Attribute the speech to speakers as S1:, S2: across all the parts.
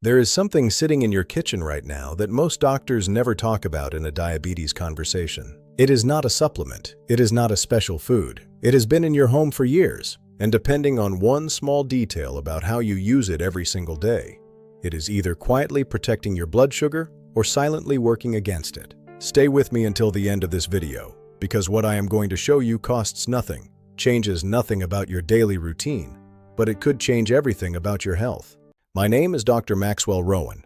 S1: There is something sitting in your kitchen right now that most doctors never talk about in a diabetes conversation. It is not a supplement. It is not a special food. It has been in your home for years, and depending on one small detail about how you use it every single day, it is either quietly protecting your blood sugar or silently working against it. Stay with me until the end of this video, because what I am going to show you costs nothing, changes nothing about your daily routine, but it could change everything about your health. My name is Dr. Maxwell Rowan.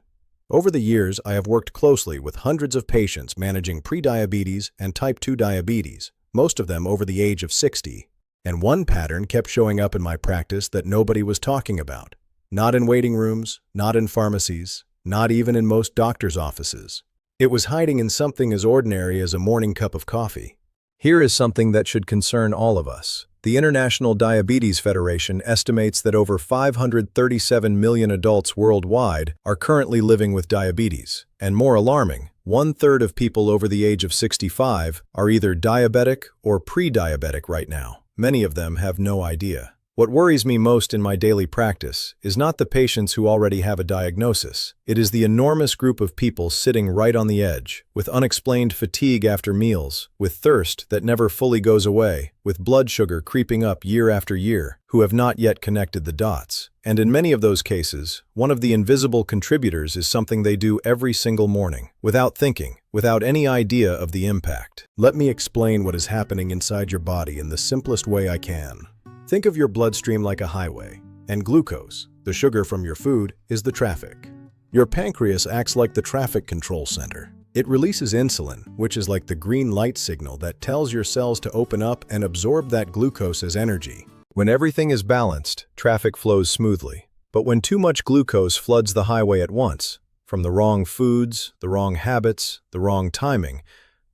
S1: Over the years, I have worked closely with hundreds of patients managing prediabetes and type 2 diabetes, most of them over the age of 60. And one pattern kept showing up in my practice that nobody was talking about. Not in waiting rooms, not in pharmacies, not even in most doctors' offices. It was hiding in something as ordinary as a morning cup of coffee. Here is something that should concern all of us. The International Diabetes Federation estimates that over 537 million adults worldwide are currently living with diabetes. And more alarming, 1/3 of people over the age of 65 are either diabetic or pre-diabetic right now. Many of them have no idea. What worries me most in my daily practice is not the patients who already have a diagnosis. It is the enormous group of people sitting right on the edge, with unexplained fatigue after meals, with thirst that never fully goes away, with blood sugar creeping up year after year, who have not yet connected the dots. And in many of those cases, one of the invisible contributors is something they do every single morning, without thinking, without any idea of the impact. Let me explain what is happening inside your body in the simplest way I can. Think of your bloodstream like a highway, and glucose, the sugar from your food, is the traffic. Your pancreas acts like the traffic control center. It releases insulin, which is like the green light signal that tells your cells to open up and absorb that glucose as energy. When everything is balanced, traffic flows smoothly. But when too much glucose floods the highway at once, from the wrong foods, the wrong habits, the wrong timing,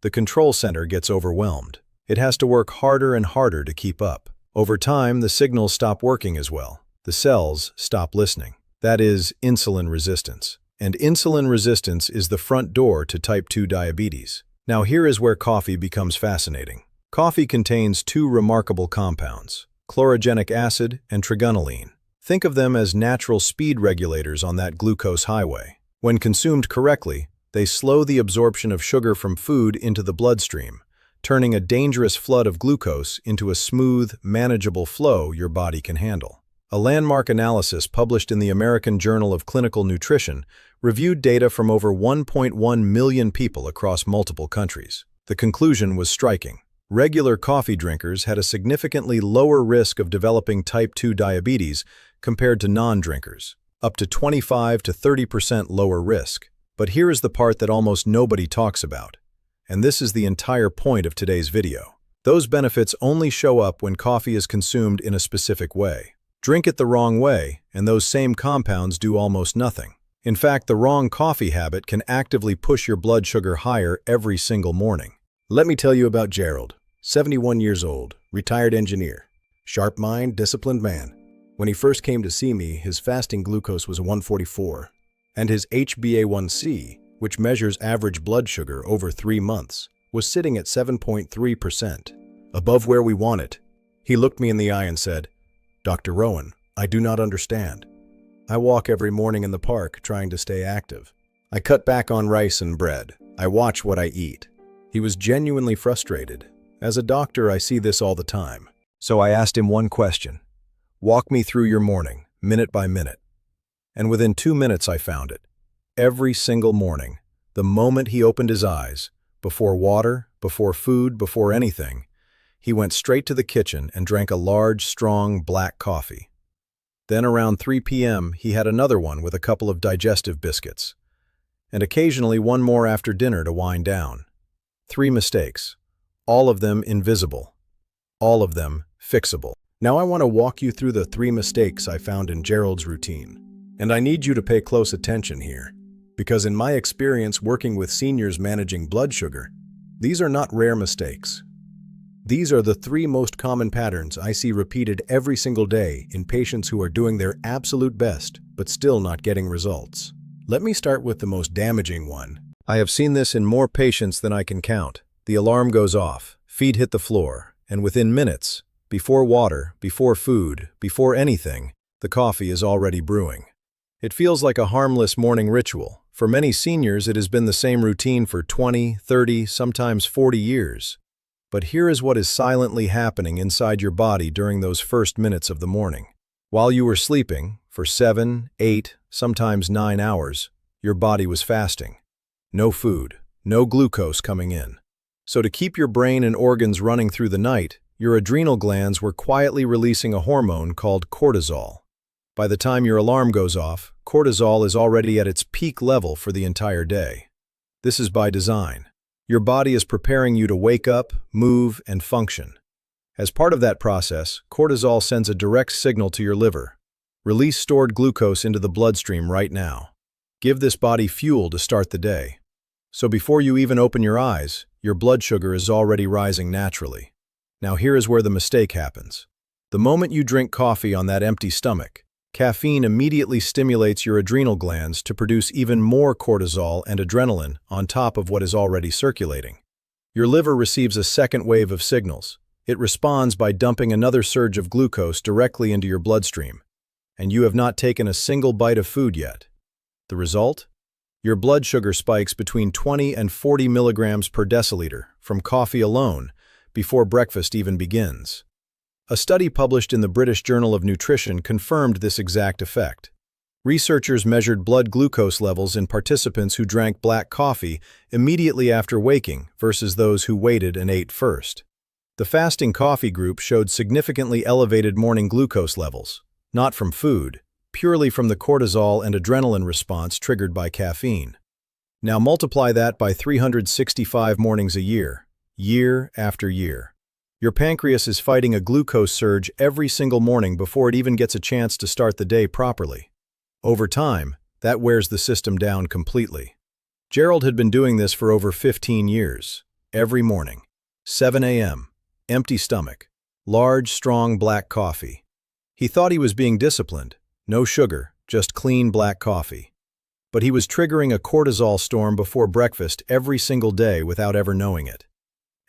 S1: the control center gets overwhelmed. It has to work harder and harder to keep up. Over time, the signals stop working as well. The cells stop listening. That is insulin resistance. And insulin resistance is the front door to type 2 diabetes. Now here is where coffee becomes fascinating. Coffee contains two remarkable compounds, chlorogenic acid and trigonylene. Think of them as natural speed regulators on that glucose highway. When consumed correctly, they slow the absorption of sugar from food into the bloodstream, turning a dangerous flood of glucose into a smooth, manageable flow your body can handle. A landmark analysis published in the American Journal of Clinical Nutrition reviewed data from over 1.1 million people across multiple countries. The conclusion was striking. Regular coffee drinkers had a significantly lower risk of developing type 2 diabetes compared to non-drinkers, up to 25 to 30% lower risk. But here is the part that almost nobody talks about. And this is the entire point of today's video. Those benefits only show up when coffee is consumed in a specific way. Drink it the wrong way, and those same compounds do almost nothing. In fact, the wrong coffee habit can actively push your blood sugar higher every single morning. Let me tell you about Gerald, 71 years old, retired engineer, sharp mind, disciplined man. When he first came to see me, his fasting glucose was 144, and his HbA1c, which measures average blood sugar over 3 months, was sitting at 7.3%, above where we want it. He looked me in the eye and said, "Dr. Rowan, I do not understand. I walk every morning in the park trying to stay active. I cut back on rice and bread. I watch what I eat." He was genuinely frustrated. As a doctor, I see this all the time. So I asked him one question. Walk me through your morning, minute by minute. And within 2 minutes I found it. Every single morning, the moment he opened his eyes, before water, before food, before anything, he went straight to the kitchen and drank a large, strong, black coffee. Then around 3 p.m., he had another one with a couple of digestive biscuits, and occasionally one more after dinner to wind down. 3 mistakes, all of them invisible, all of them fixable. Now I want to walk you through the 3 mistakes I found in Gerald's routine. And I need you to pay close attention here, because in my experience working with seniors managing blood sugar, these are not rare mistakes. These are the 3 most common patterns I see repeated every single day in patients who are doing their absolute best but still not getting results. Let me start with the most damaging one. I have seen this in more patients than I can count. The alarm goes off, feet hit the floor, and within minutes, before water, before food, before anything, the coffee is already brewing. It feels like a harmless morning ritual. For many seniors, it has been the same routine for 20, 30, sometimes 40 years. But here is what is silently happening inside your body during those first minutes of the morning. While you were sleeping, for 7, 8, sometimes 9 hours, your body was fasting. No food, no glucose coming in. So to keep your brain and organs running through the night, your adrenal glands were quietly releasing a hormone called cortisol. By the time your alarm goes off, cortisol is already at its peak level for the entire day. This is by design. Your body is preparing you to wake up, move, and function. As part of that process, cortisol sends a direct signal to your liver. Release stored glucose into the bloodstream right now. Give this body fuel to start the day. So before you even open your eyes, your blood sugar is already rising naturally. Now here is where the mistake happens. The moment you drink coffee on that empty stomach, caffeine immediately stimulates your adrenal glands to produce even more cortisol and adrenaline on top of what is already circulating. Your liver receives a second wave of signals. It responds by dumping another surge of glucose directly into your bloodstream. And you have not taken a single bite of food yet. The result? Your blood sugar spikes between 20 and 40 milligrams per deciliter from coffee alone before breakfast even begins. A study published in the British Journal of Nutrition confirmed this exact effect. Researchers measured blood glucose levels in participants who drank black coffee immediately after waking versus those who waited and ate first. The fasting coffee group showed significantly elevated morning glucose levels, not from food, purely from the cortisol and adrenaline response triggered by caffeine. Now multiply that by 365 mornings a year, year after year. Your pancreas is fighting a glucose surge every single morning before it even gets a chance to start the day properly. Over time, that wears the system down completely. Gerald had been doing this for over 15 years. Every morning, 7 a.m., empty stomach, large, strong black coffee. He thought he was being disciplined. No sugar, just clean black coffee. But he was triggering a cortisol storm before breakfast every single day without ever knowing it.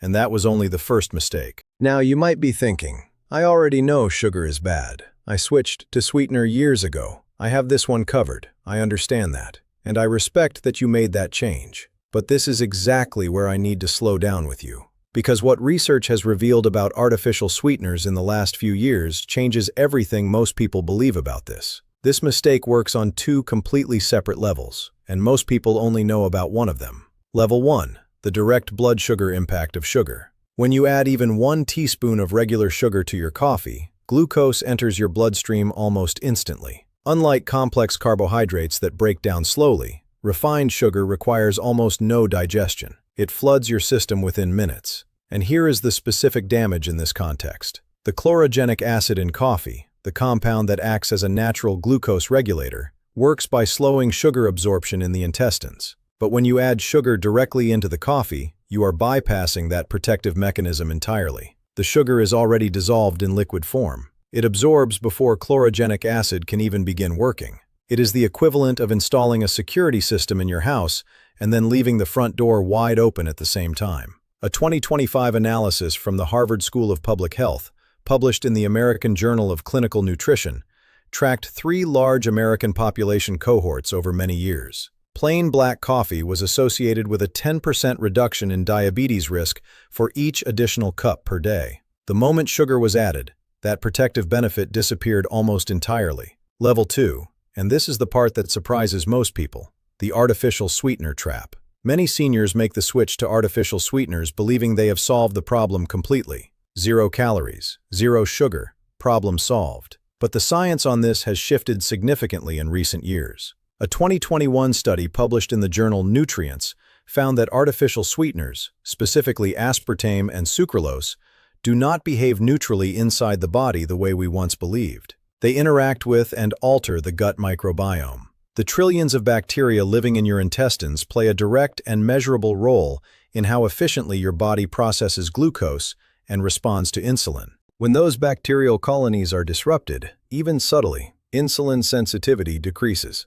S1: And that was only the first mistake. Now you might be thinking, I already know sugar is bad. I switched to sweetener years ago. I have this one covered. I understand that. And I respect that you made that change. But this is exactly where I need to slow down with you. Because what research has revealed about artificial sweeteners in the last few years changes everything most people believe about this. This mistake works on two completely separate levels, and most people only know about one of them. Level 1. The direct blood sugar impact of sugar. When you add even 1 teaspoon of regular sugar to your coffee, glucose enters your bloodstream almost instantly. Unlike complex carbohydrates that break down slowly, refined sugar requires almost no digestion. It floods your system within minutes. And here is the specific damage in this context. The chlorogenic acid in coffee, the compound that acts as a natural glucose regulator, works by slowing sugar absorption in the intestines. But when you add sugar directly into the coffee, you are bypassing that protective mechanism entirely. The sugar is already dissolved in liquid form. It absorbs before chlorogenic acid can even begin working. It is the equivalent of installing a security system in your house and then leaving the front door wide open at the same time. A 2025 analysis from the Harvard School of Public Health, published in the American Journal of Clinical Nutrition, tracked 3 large American population cohorts over many years. Plain black coffee was associated with a 10% reduction in diabetes risk for each additional cup per day. The moment sugar was added, that protective benefit disappeared almost entirely. Level 2, and this is the part that surprises most people, the artificial sweetener trap. Many seniors make the switch to artificial sweeteners believing they have solved the problem completely. 0 calories, 0 sugar, problem solved. But the science on this has shifted significantly in recent years. A 2021 study published in the journal Nutrients found that artificial sweeteners, specifically aspartame and sucralose, do not behave neutrally inside the body the way we once believed. They interact with and alter the gut microbiome. The trillions of bacteria living in your intestines play a direct and measurable role in how efficiently your body processes glucose and responds to insulin. When those bacterial colonies are disrupted, even subtly, insulin sensitivity decreases.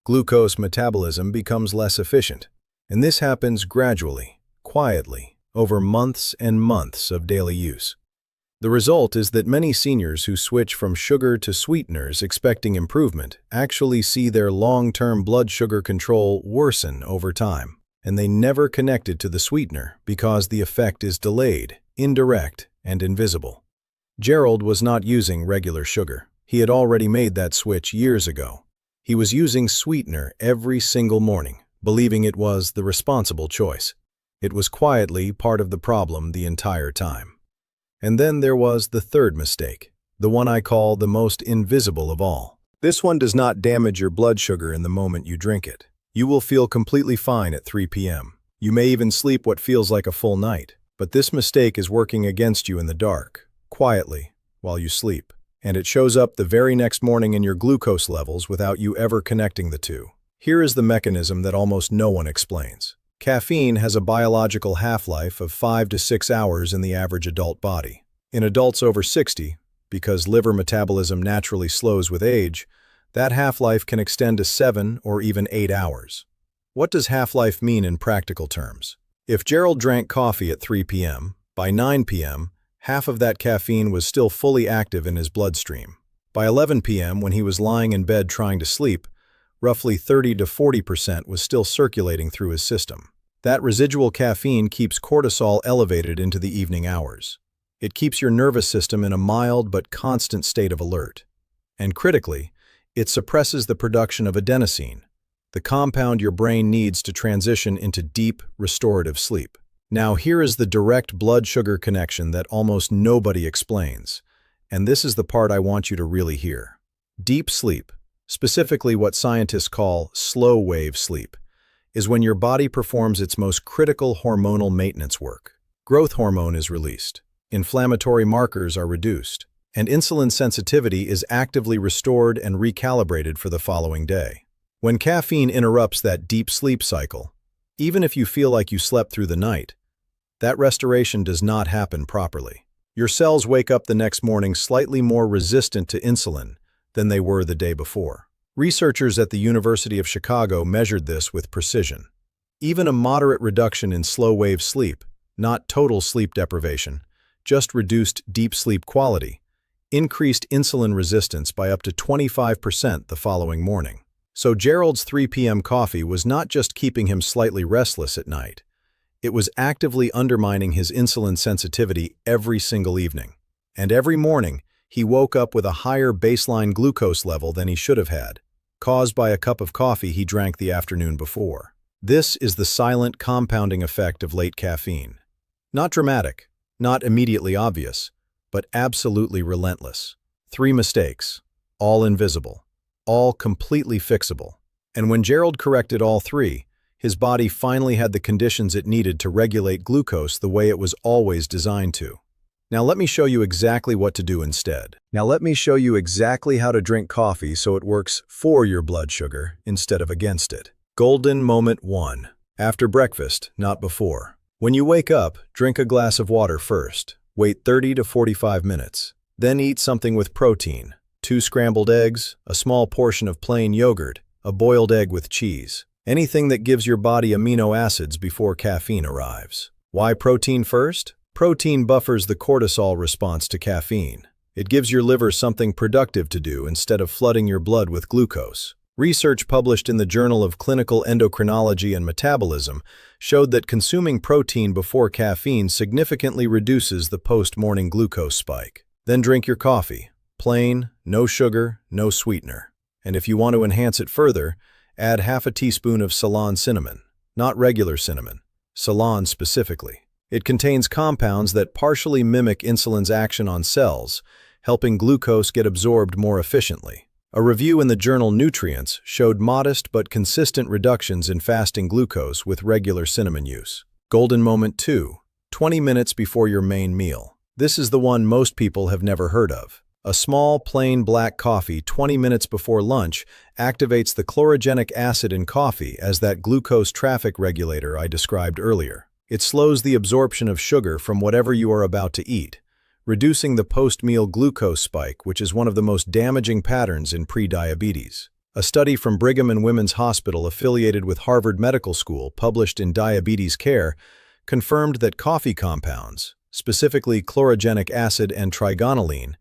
S1: Glucose metabolism becomes less efficient, and this happens gradually, quietly, over months and months of daily use. The result is that many seniors who switch from sugar to sweeteners expecting improvement actually see their long-term blood sugar control worsen over time, and they never connected to the sweetener because the effect is delayed, indirect, and invisible. Gerald was not using regular sugar. He had already made that switch years ago. He was using sweetener every single morning, believing it was the responsible choice. It was quietly part of the problem the entire time. And then there was the third mistake, the one I call the most invisible of all. This one does not damage your blood sugar in the moment you drink it. You will feel completely fine at 3 p.m. You may even sleep what feels like a full night. But this mistake is working against you in the dark, quietly, while you sleep. And it shows up the very next morning in your glucose levels without you ever connecting the two. Here is the mechanism that almost no one explains. Caffeine has a biological half-life of 5 to 6 hours in the average adult body. In adults over 60, because liver metabolism naturally slows with age, that half-life can extend to 7 or even 8 hours. What does half-life mean in practical terms? If Gerald drank coffee at 3 p.m., by 9 p.m., half of that caffeine was still fully active in his bloodstream. By 11 p.m., when he was lying in bed trying to sleep, roughly 30 to 40% was still circulating through his system. That residual caffeine keeps cortisol elevated into the evening hours. It keeps your nervous system in a mild but constant state of alert. And critically, it suppresses the production of adenosine, the compound your brain needs to transition into deep, restorative sleep. Now here is the direct blood sugar connection that almost nobody explains, and this is the part I want you to really hear. Deep sleep, specifically what scientists call slow-wave sleep, is when your body performs its most critical hormonal maintenance work. Growth hormone is released, inflammatory markers are reduced, and insulin sensitivity is actively restored and recalibrated for the following day. When caffeine interrupts that deep sleep cycle, even if you feel like you slept through the night, that restoration does not happen properly. Your cells wake up the next morning slightly more resistant to insulin than they were the day before. Researchers at the University of Chicago measured this with precision. Even a moderate reduction in slow-wave sleep, not total sleep deprivation, just reduced deep sleep quality, increased insulin resistance by up to 25% the following morning. So Gerald's 3 p.m. coffee was not just keeping him slightly restless at night. It was actively undermining his insulin sensitivity every single evening. And every morning, he woke up with a higher baseline glucose level than he should have had, caused by a cup of coffee he drank the afternoon before. This is the silent compounding effect of late caffeine. Not dramatic, not immediately obvious, but absolutely relentless. 3 mistakes, all invisible, all completely fixable. And when Gerald corrected all 3, his body finally had the conditions it needed to regulate glucose the way it was always designed to. Now let me show you exactly what to do instead. Now let me show you exactly how to drink coffee so it works for your blood sugar instead of against it. Golden moment 1. After breakfast, not before. When you wake up, drink a glass of water first. Wait 30 to 45 minutes. Then eat something with protein. 2 scrambled eggs, a small portion of plain yogurt, a boiled egg with cheese. Anything that gives your body amino acids before caffeine arrives. Why protein first? Protein buffers the cortisol response to caffeine. It gives your liver something productive to do instead of flooding your blood with glucose. Research published in the Journal of Clinical Endocrinology and Metabolism showed that consuming protein before caffeine significantly reduces the post-morning glucose spike. Then drink your coffee. Plain, no sugar, no sweetener. And if you want to enhance it further, add half a teaspoon of Ceylon cinnamon, not regular cinnamon, Ceylon specifically. It contains compounds that partially mimic insulin's action on cells, helping glucose get absorbed more efficiently. A review in the journal Nutrients showed modest but consistent reductions in fasting glucose with regular cinnamon use. Golden moment 2, 20 minutes before your main meal. This is the one most people have never heard of. A small, plain black coffee 20 minutes before lunch activates the chlorogenic acid in coffee as that glucose traffic regulator I described earlier. It slows the absorption of sugar from whatever you are about to eat, reducing the post-meal glucose spike, which is one of the most damaging patterns in prediabetes. A study from Brigham and Women's Hospital affiliated with Harvard Medical School published in Diabetes Care confirmed that coffee compounds, specifically chlorogenic acid and trigonylene,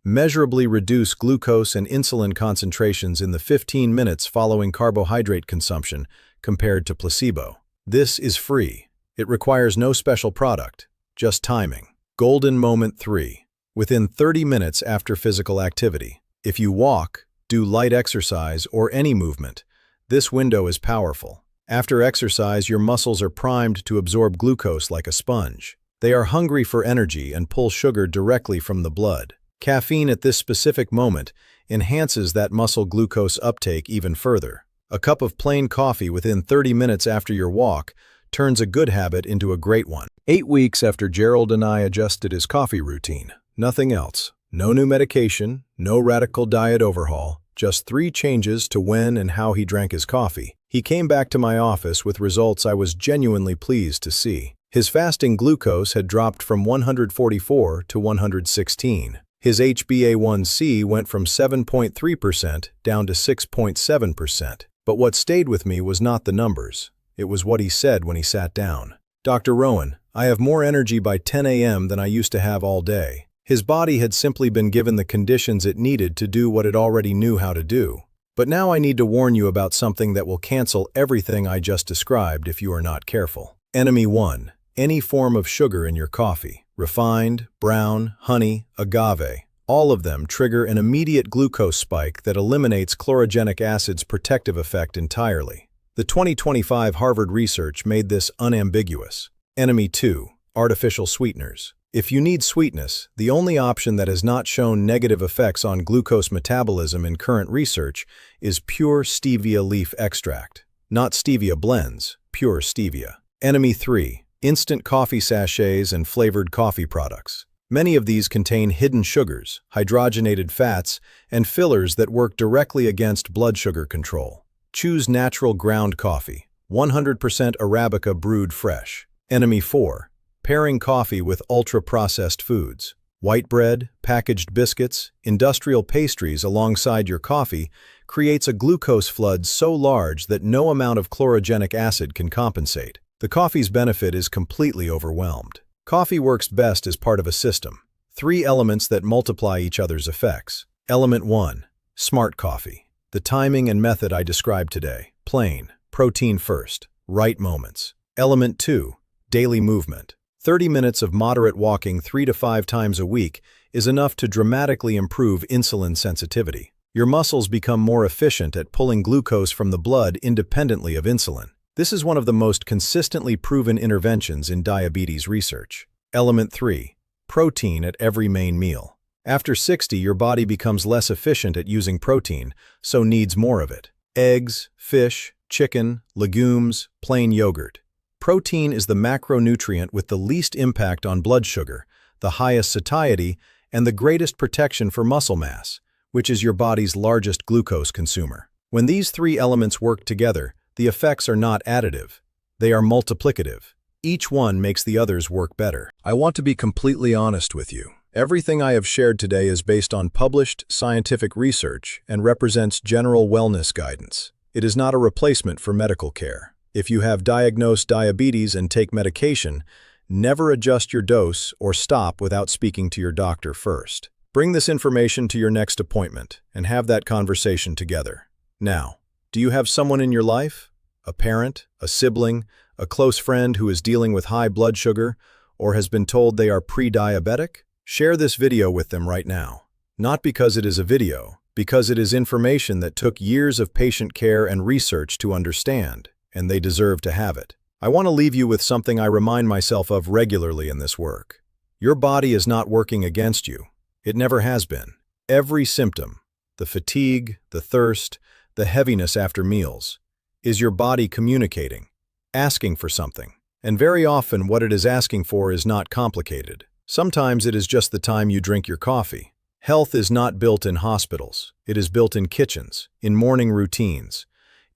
S1: measurably reduce glucose and insulin concentrations in the 15 minutes following carbohydrate consumption compared to placebo. This is free. It requires no special product, just timing. Golden Moment 3. Within 30 minutes after physical activity. If you walk, do light exercise, or any movement, this window is powerful. After exercise, your muscles are primed to absorb glucose like a sponge. They are hungry for energy and pull sugar directly from the blood. Caffeine at this specific moment enhances that muscle glucose uptake even further. A cup of plain coffee within 30 minutes after your walk turns a good habit into a great one. 8 weeks after Gerald and I adjusted his coffee routine. Nothing else. No new medication, no radical diet overhaul, just 3 changes to when and how he drank his coffee. He came back to my office with results I was genuinely pleased to see. His fasting glucose had dropped from 144 to 116. His HbA1c went from 7.3% down to 6.7%. But what stayed with me was not the numbers. It was what he said when he sat down. "Dr. Rowan, I have more energy by 10 a.m. than I used to have all day." His body had simply been given the conditions it needed to do what it already knew how to do. But now I need to warn you about something that will cancel everything I just described if you are not careful. Enemy 1. Any form of sugar in your coffee. Refined, brown, honey, agave. All of them trigger an immediate glucose spike that eliminates chlorogenic acid's protective effect entirely. The 2025 Harvard research made this unambiguous. Enemy 2. Artificial sweeteners. If you need sweetness, the only option that has not shown negative effects on glucose metabolism in current research is pure stevia leaf extract. Not stevia blends, pure stevia. Enemy 3. Instant coffee sachets and flavored coffee products. Many of these contain hidden sugars, hydrogenated fats, and fillers that work directly against blood sugar control. Choose natural ground coffee, 100% Arabica brewed fresh. Enemy 4. Pairing coffee with ultra-processed foods. White bread, packaged biscuits, industrial pastries alongside your coffee creates a glucose flood so large that no amount of chlorogenic acid can compensate. The coffee's benefit is completely overwhelmed. Coffee works best as part of a system. 3 elements that multiply each other's effects. Element 1. Smart coffee. The timing and method I described today. Plain, protein first, right moments. Element 2. Daily movement. 30 minutes of moderate walking 3 to 5 times a week is enough to dramatically improve insulin sensitivity. Your muscles become more efficient at pulling glucose from the blood independently of insulin. This is one of the most consistently proven interventions in diabetes research. Element 3. Protein at every main meal. After 60, your body becomes less efficient at using protein, so needs more of it. Eggs, fish, chicken, legumes, plain yogurt. Protein is the macronutrient with the least impact on blood sugar, the highest satiety, and the greatest protection for muscle mass, which is your body's largest glucose consumer. When these 3 elements work together, the effects are not additive. They are multiplicative. Each one makes the others work better. I want to be completely honest with you. Everything I have shared today is based on published scientific research and represents general wellness guidance. It is not a replacement for medical care. If you have diagnosed diabetes and take medication, never adjust your dose or stop without speaking to your doctor first. Bring this information to your next appointment and have that conversation together. Now, do you have someone in your life? A parent, a sibling, a close friend who is dealing with high blood sugar or has been told they are pre-diabetic? Share this video with them right now. Not because it is a video, because it is information that took years of patient care and research to understand, and they deserve to have it. I want to leave you with something I remind myself of regularly in this work. Your body is not working against you. It never has been. Every symptom, the fatigue, the thirst, the heaviness after meals, is your body communicating, asking for something. And very often what it is asking for is not complicated. Sometimes it is just the time you drink your coffee. Health is not built in hospitals. It is built in kitchens, in morning routines,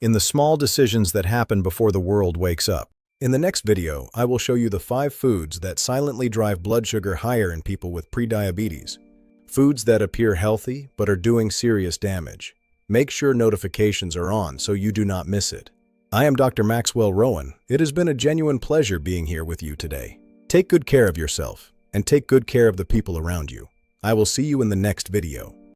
S1: in the small decisions that happen before the world wakes up. In the next video, I will show you the 5 foods that silently drive blood sugar higher in people with prediabetes. Foods that appear healthy but are doing serious damage. Make sure notifications are on so you do not miss it. I am Dr. Maxwell Rowan. It has been a genuine pleasure being here with you today. Take good care of yourself. and take good care of the people around you. I will see you in the next video.